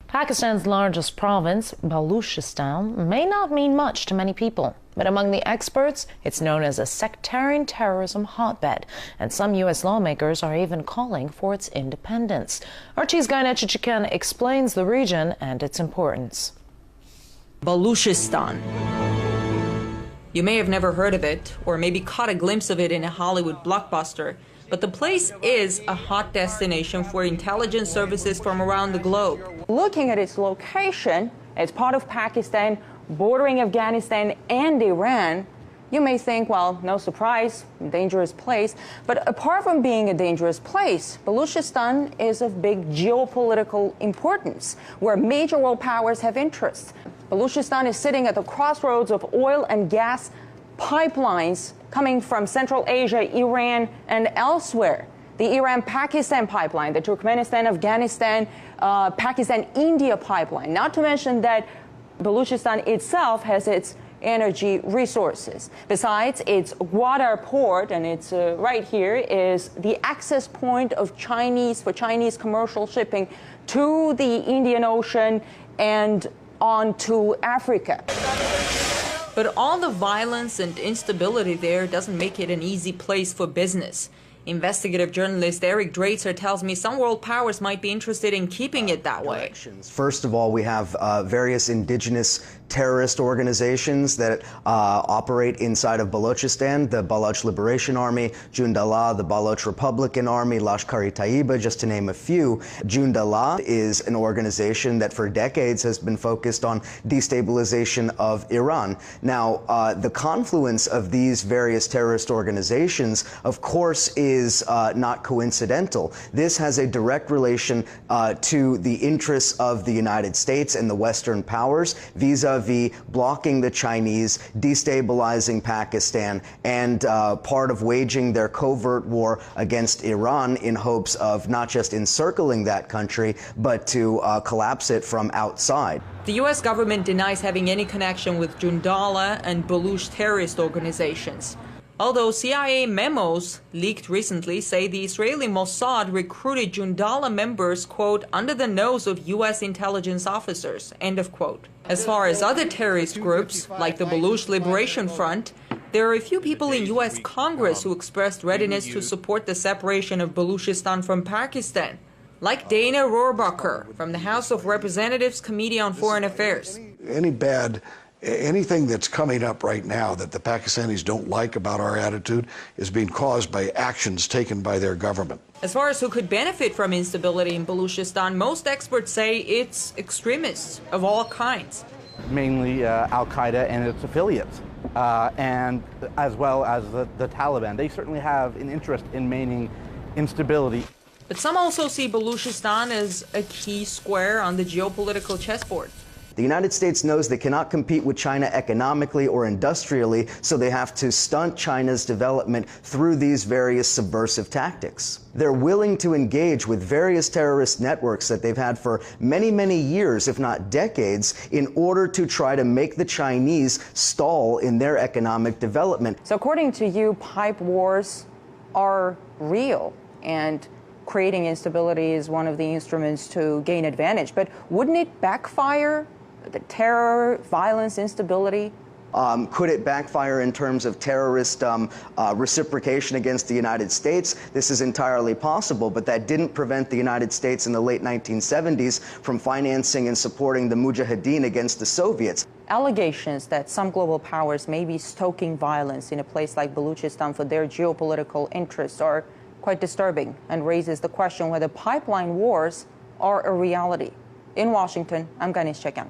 Pakistan's largest province, Baluchistan, may not mean much to many people, but among the experts, it's known as a sectarian terrorism hotbed, and some U.S. lawmakers are even calling for its independence. Archie's Chichikan explains the region and its importance. Baluchistan. You may have never heard of it, or maybe caught a glimpse of it in a Hollywood blockbuster, but the place is a hot destination for intelligence services from around the globe. Looking at its location, it's part of Pakistan, bordering Afghanistan and Iran, you may think, well, no surprise, dangerous place. But apart from being a dangerous place, Baluchistan is of big geopolitical importance, where major world powers have interests. Baluchistan is sitting at the crossroads of oil and gas pipelines coming from Central Asia, Iran, and elsewhere. The Iran-Pakistan pipeline, the Turkmenistan-Afghanistan, Pakistan-India pipeline, not to mention that Baluchistan itself has its energy resources. Besides, its Gwadar port, and it's right here, is the access point of Chinese commercial shipping to the Indian Ocean and on to Africa. But all the violence and instability there doesn't make it an easy place for business. Investigative journalist Eric Draitser tells me some world powers might be interested in keeping it that way. First of all, we have various indigenous terrorist organizations that operate inside of Balochistan, the Baloch Liberation Army, Jundallah, the Baloch Republican Army, Lashkar-e-Taiba, just to name a few. Jundallah is an organization that for decades has been focused on destabilization of Iran. Now, the confluence of these various terrorist organizations, of course, is not coincidental. This has a direct relation to the interests of the United States and the Western powers vis-a-vis blocking the Chinese, destabilizing Pakistan, and part of waging their covert war against Iran in hopes of not just encircling that country, but to collapse it from outside. The U.S. government denies having any connection with Jundallah and Baluch terrorist organizations. Although CIA memos leaked recently say the Israeli Mossad recruited Jundallah members, quote, under the nose of U.S. intelligence officers, end of quote. As far as other terrorist groups, like the Baluch Liberation Front, there are a few people in U.S. Congress who expressed readiness to support the separation of Baluchistan from Pakistan, like Dana Rohrabacher from the House of Representatives Committee on Foreign Affairs. Anything that's coming up right now that the Pakistanis don't like about our attitude is being caused by actions taken by their government. As far as who could benefit from instability in Baluchistan, most experts say it's extremists of all kinds. Mainly Al-Qaeda and its affiliates, and as well as the Taliban. They certainly have an interest in maintaining instability. But some also see Baluchistan as a key square on the geopolitical chessboard. The United States knows they cannot compete with China economically or industrially, so they have to stunt China's development through these various subversive tactics. They're willing to engage with various terrorist networks that they've had for many, many years, if not decades, in order to try to make the Chinese stall in their economic development. So according to you, pipe wars are real, and creating instability is one of the instruments to gain advantage. But wouldn't it backfire? The terror, violence, instability? Could it backfire in terms of terrorist reciprocation against the United States? This is entirely possible, but that didn't prevent the United States in the late 1970s from financing and supporting the Mujahideen against the Soviets. Allegations that some global powers may be stoking violence in a place like Baluchistan for their geopolitical interests are quite disturbing and raises the question whether pipeline wars are a reality. In Washington, I'm Chichikan.